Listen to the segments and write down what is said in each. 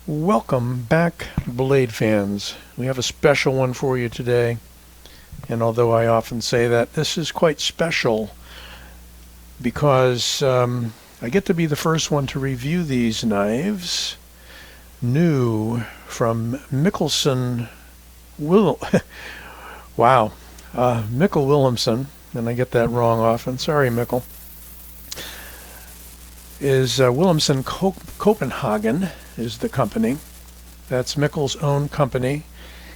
Welcome back, blade fans. We have a special one for you today, and although I often say that, this is quite special because I get to be the first one to review these knives, new from Willumsen Willumsen, and I get that wrong often. Sorry, Mikkel. Is Willumsen Copenhagen is the company. That's Mikkel's own company.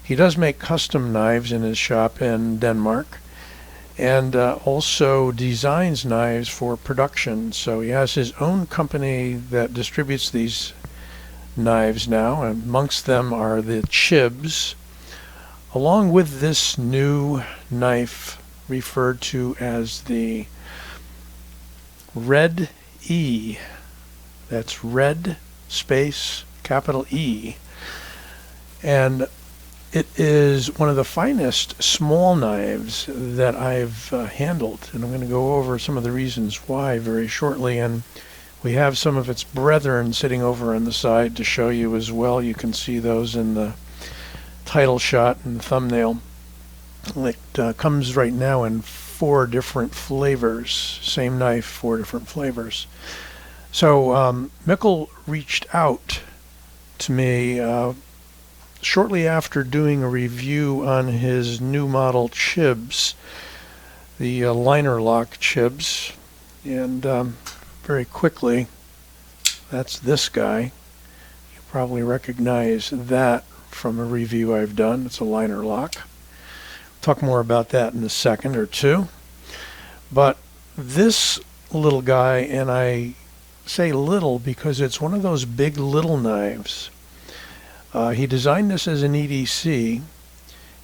He does make custom knives in his shop in Denmark, and also designs knives for production. So he has his own company that distributes these knives now, and amongst them are the Chibs, along with this new knife referred to as the Red E. That's red space capital E. And it is one of the finest small knives that I've handled. And I'm going to go over some of the reasons why very shortly. And we have some of its brethren sitting over on the side to show you as well. You can see those in the title shot and the thumbnail. It comes right now in 4 different flavors. Same knife, 4 different flavors. So Mikkel reached out to me shortly after doing a review on his new model Chibs, the liner lock Chibs, and very quickly, that's this guy. You probably recognize that from a review I've done. It's a liner lock. Talk more about that in a second or two. But this little guy, and I say little because it's one of those big little knives. He designed this as an EDC.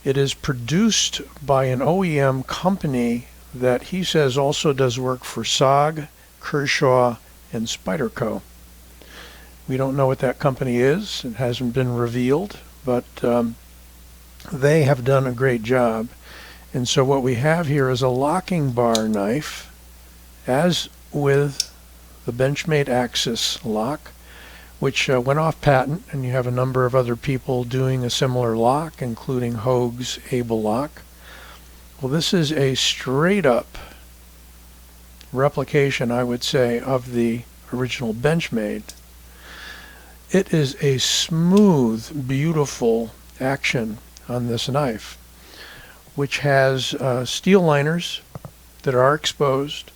It is produced by an OEM company that he says also does work for SOG, Kershaw, and Spyderco. We don't know what that company is. It hasn't been revealed, but they have done a great job. And so what we have here is a locking bar knife, as with the Benchmade Axis lock, which went off patent, and you have a number of other people doing a similar lock, including Hoag's Able Lock. Well, this is a straight up replication, I would say, of the original Benchmade. It is a smooth, beautiful action on this knife, which has steel liners that are exposed.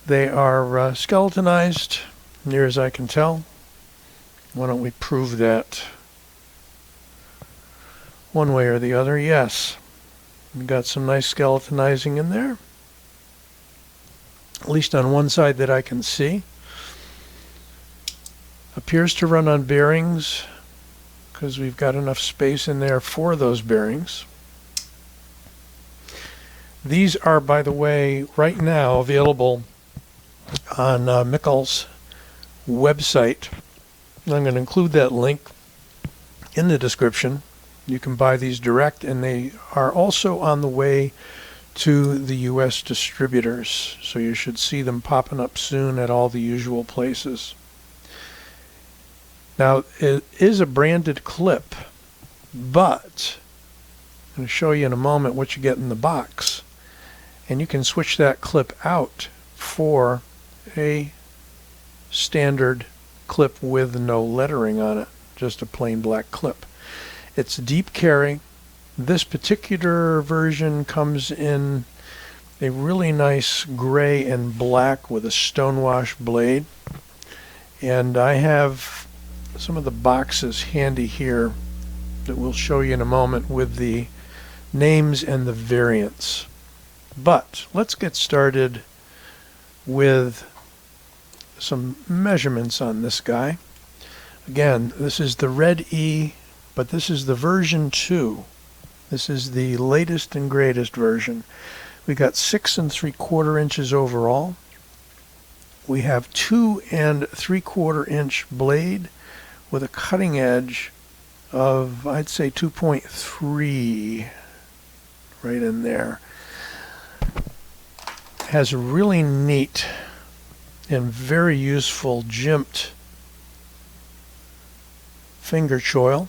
They are skeletonized, near as I can tell. Why don't we prove that one way or the other? Yes, we've got some nice skeletonizing in there, at least on one side that I can see. Appears to run on bearings because we've got enough space in there for those bearings. These are, by the way, right now available on Mikkel's website. I'm going to include that link in the description. You can buy these direct, and they are also on the way to the US distributors, so you should see them popping up soon at all the usual places. Now, it is a branded clip, but I'm going to show you in a moment what you get in the box. And you can switch that clip out for a standard clip with no lettering on it, just a plain black clip. It's deep carry. This particular version comes in a really nice gray and black with a stonewash blade. And I have some of the boxes handy here that we'll show you in a moment with the names and the variants. But let's get started with some measurements on this guy. Again, this is the Red E, but this is the version 2. This is the latest and greatest version. We got 6 3/4 inches overall. We have 2 3/4 inch blade with a cutting edge of, I'd say, 2.3 right in there. Has a really neat and very useful jimped finger choil.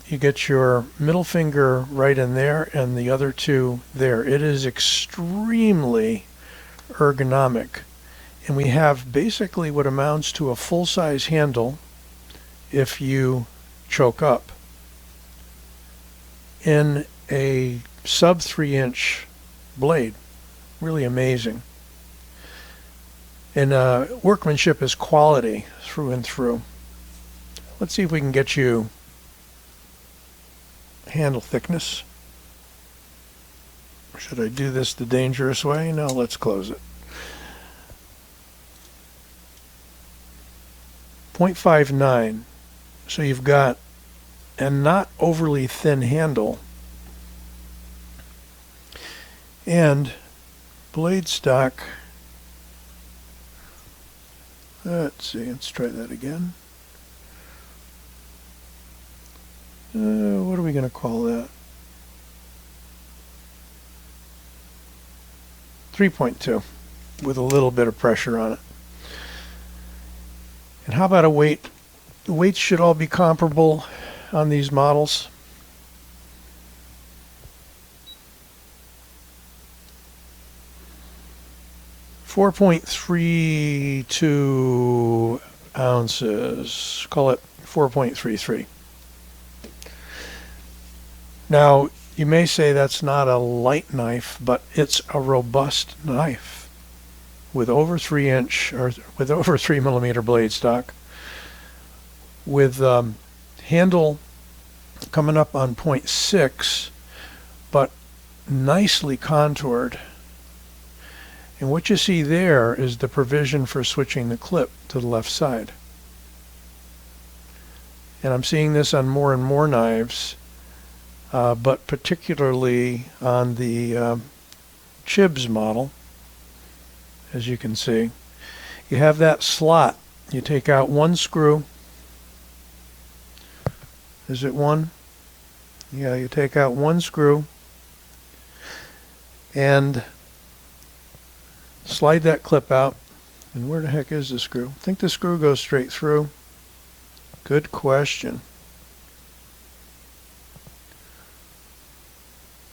You get your middle finger right in there and the other two there. It is extremely ergonomic. And we have basically what amounts to a full-size handle if you choke up in a sub 3-inch blade. Really amazing. And workmanship is quality through and through. Let's see if we can get you handle thickness. Or should I do this the dangerous way? No, let's close it. 0.59. So you've got a not overly thin handle. And blade stock. Let's see, let's try that again. What are we going to call that? 3.2 with a little bit of pressure on it. And how about a weight? The weights should all be comparable on these models. .32 ounces. Call it 4.33. Now, you may say that's not a light knife, but it's a robust knife with over 3-inch or with over 3mm blade stock, with handle coming up on 0.6, but nicely contoured. And what you see there is the provision for switching the clip to the left side. And I'm seeing this on more and more knives. But particularly on the Chibs model, as you can see, you have that slot. You take out one screw. Is it one? Yeah, you take out one screw and slide that clip out. And where the heck is the screw? I think the screw goes straight through. Good question.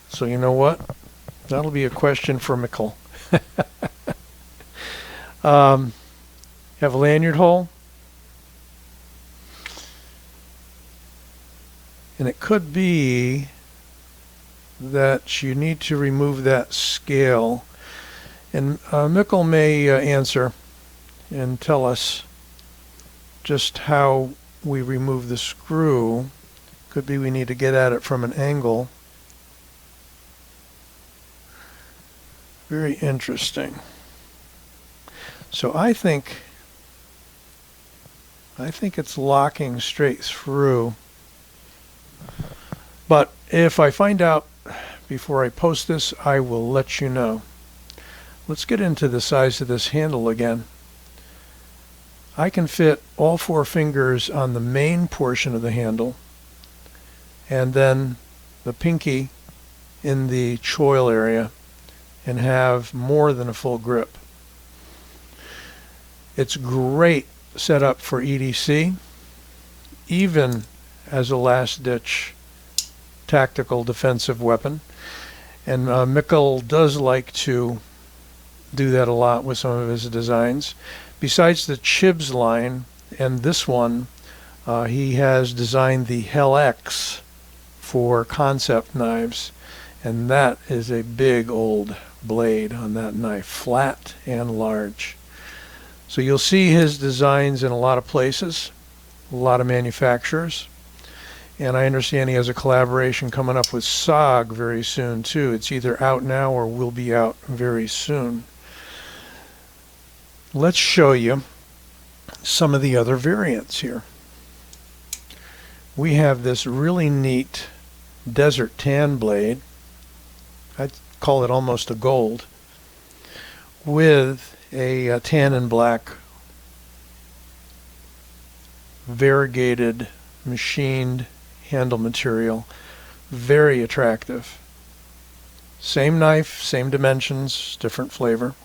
So you know what? That'll be a question for Mikkel. You have a lanyard hole. And it could be that you need to remove that scale. And Mikkel may answer and tell us just how we remove the screw. Could be we need to get at it from an angle. Very interesting. So I think it's locking straight through. But if I find out before I post this, I will let you know. Let's get into the size of this handle again. I can fit all 4 fingers on the main portion of the handle, and then the pinky in the choil area, and have more than a full grip. It's great setup for EDC, even as a last-ditch tactical defensive weapon. And Mikkel does like to do that a lot with some of his designs. Besides the Chibs line and this one, he has designed the Hell X for concept knives, and that is a big old blade on that knife, flat and large. So you'll see his designs in a lot of places, a lot of manufacturers, and I understand he has a collaboration coming up with SOG very soon too. It's either out now or will be out very soon. Let's show you some of the other variants here. We have this really neat desert tan blade. I'd call it almost a gold, with a tan and black variegated machined handle material. Very attractive. Same knife, same dimensions, different flavor.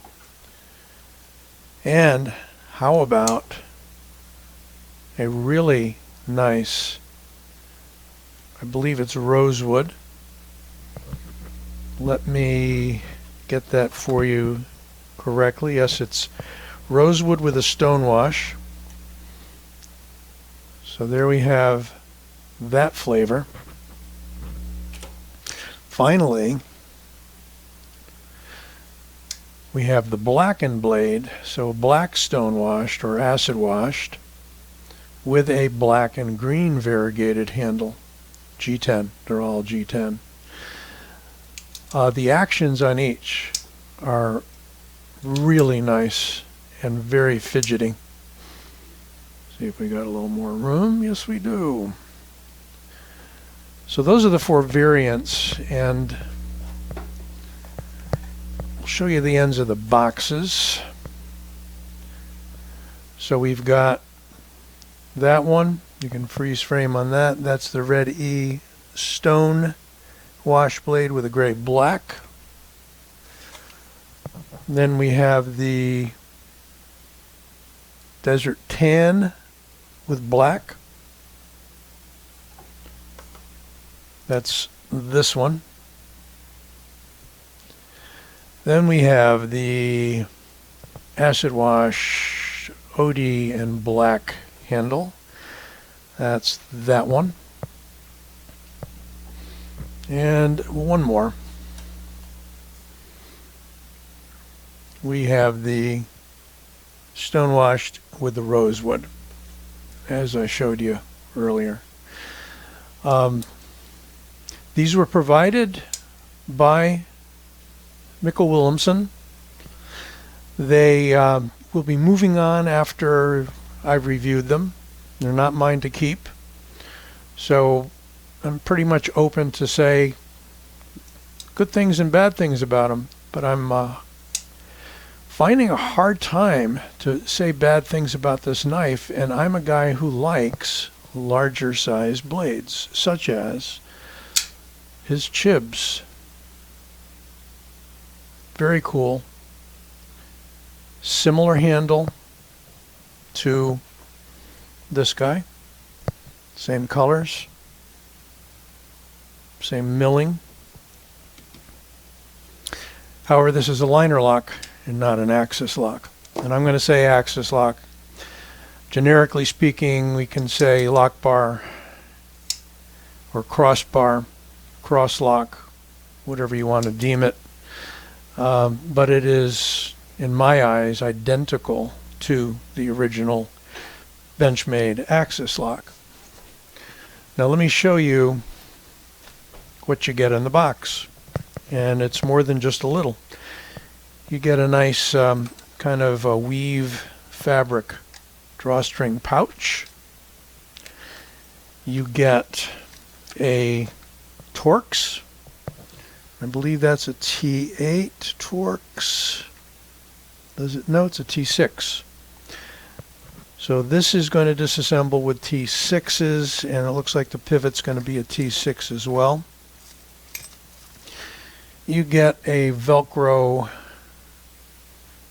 And how about a really nice, I believe it's rosewood. Let me get that for you correctly. Yes, it's rosewood with a stone wash. So there we have that flavor. Finally, we have the blackened blade, so black stone washed or acid washed with a black and green variegated handle. G10, they're all G10. The actions on each are really nice and very fidgety. See if we got a little more room. Yes, we do. So those are the 4 variants, and I'll show you the ends of the boxes. So we've got that one. You can freeze frame on that. That's the Red E stone wash blade with a gray black. Then we have the Desert Tan with black. That's this one. Then we have the Acid Wash OD and black handle. That's that one. And one more. We have the stone washed with the rosewood, as I showed you earlier. These were provided by Mikkel Willumsen. They will be moving on after I've reviewed them. They're not mine to keep. So I'm pretty much open to say good things and bad things about them, but I'm finding a hard time to say bad things about this knife, and I'm a guy who likes larger size blades, such as his Chibs. Very cool. Similar handle to this guy. Same colors. Same milling. However, this is a liner lock and not an axis lock. And I'm going to say axis lock. Generically speaking, we can say lock bar or crossbar, cross lock, whatever you want to deem it. But it is, in my eyes, identical to the original Benchmade axis lock. Now let me show you what you get in the box. And it's more than just a little. You get a nice kind of a weave fabric drawstring pouch. You get a Torx. I believe that's a T8 Torx. Does it? No, it's a T6. So this is going to disassemble with T6s, and it looks like the pivot's going to be a T6 as well. You get a Velcro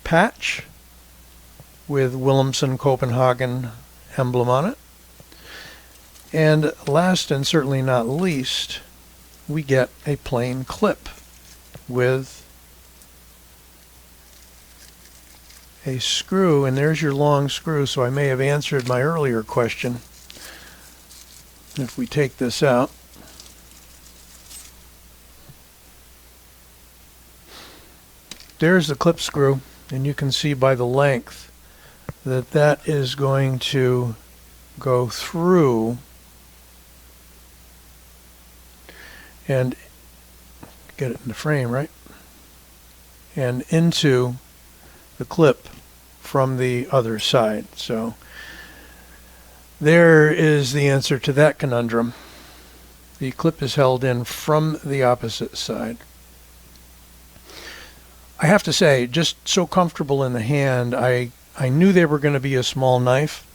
patch with Willumsen Copenhagen emblem on it. And last and certainly not least, we get a plain clip with a screw, and there's your long screw, so I may have answered my earlier question. If we take this out, there's the clip screw, and you can see by the length that that is going to go through and get it in the frame, right? And into the clip from the other side. So there is the answer to that conundrum. The clip is held in from the opposite side. I have to say, just so comfortable in the hand, I knew they were going to be a small knife.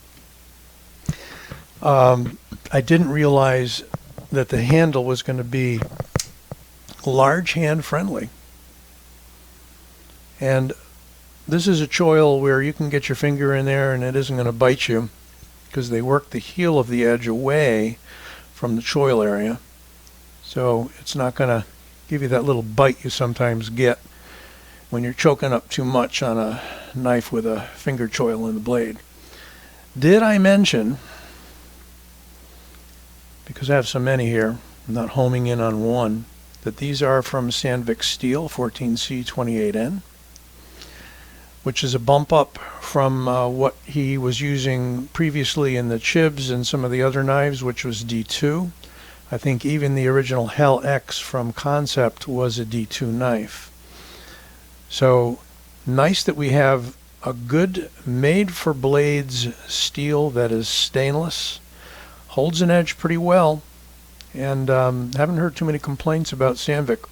I didn't realize that the handle was going to be large hand friendly. And this is a choil where you can get your finger in there and it isn't going to bite you. because they work the heel of the edge away from the choil area. So it's not going to give you that little bite you sometimes get when you're choking up too much on a knife with a finger choil in the blade. Did I mention, because I have so many here, I'm not homing in on one, that these are from Sandvik Steel 14C28N, which is a bump up from what he was using previously in the Chibs and some of the other knives, which was D2. I think even the original Hell X from Concept was a D2 knife. So nice that we have a good made for blades steel that is stainless, holds an edge pretty well, and haven't heard too many complaints about Sandvik.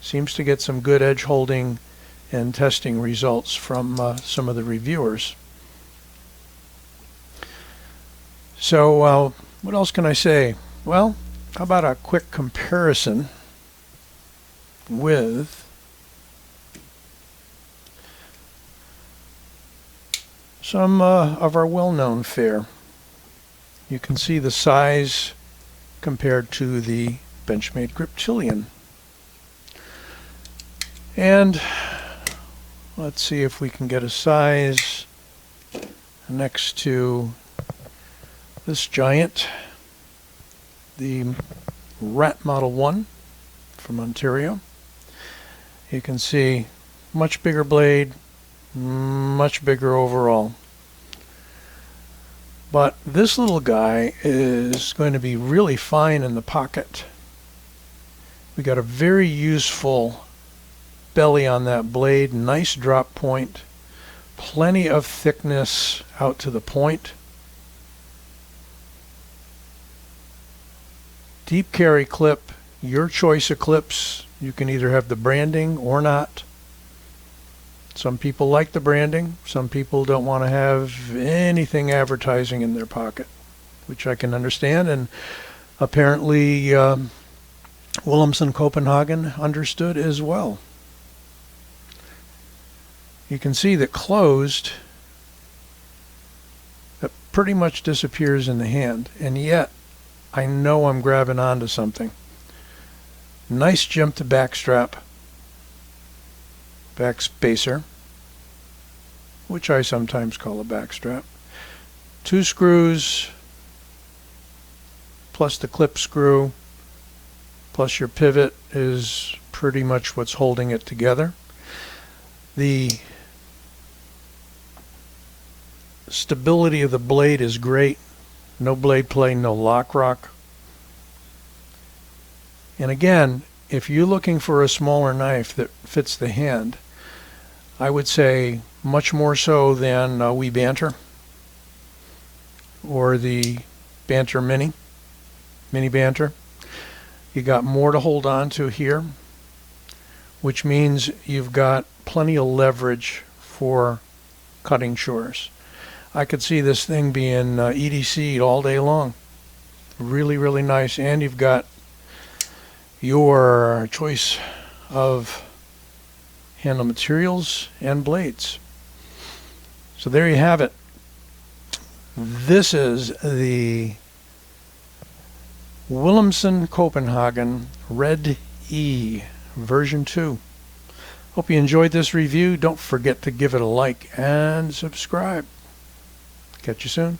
Seems to get some good edge holding and testing results from some of the reviewers. So what else can I say? Well, how about a quick comparison with some of our well-known fare. You can see the size compared to the Benchmade Griptilian. And let's see if we can get a size next to this giant, the Rat Model 1 from Ontario. You can see much bigger blade, much bigger overall. But this little guy is going to be really fine in the pocket. We got a very useful belly on that blade, nice drop point, plenty of thickness out to the point. Deep carry clip, your choice of clips. You can either have the branding or not. Some people like the branding. Some people don't want to have anything advertising in their pocket, which I can understand. And apparently Willumsen Copenhagen understood as well. You can see that closed, that pretty much disappears in the hand, and yet I know I'm grabbing onto something. Nice jump to back strap, back spacer, which I sometimes call a back strap. 2 screws, plus the clip screw, plus your pivot is pretty much what's holding it together. The stability of the blade is great. No blade play, no lock rock. And again, if you're looking for a smaller knife that fits the hand, I would say much more so than Wee Banter or the Banter Mini Banter. You got more to hold on to here, which means you've got plenty of leverage for cutting chores. I could see this thing being EDC'd all day long. Really, really nice. And you've got your choice of handle materials and blades. So there you have it. This is the Willumsen Copenhagen Red E version 2. Hope you enjoyed this review. Don't forget to give it a like and subscribe. Catch you soon.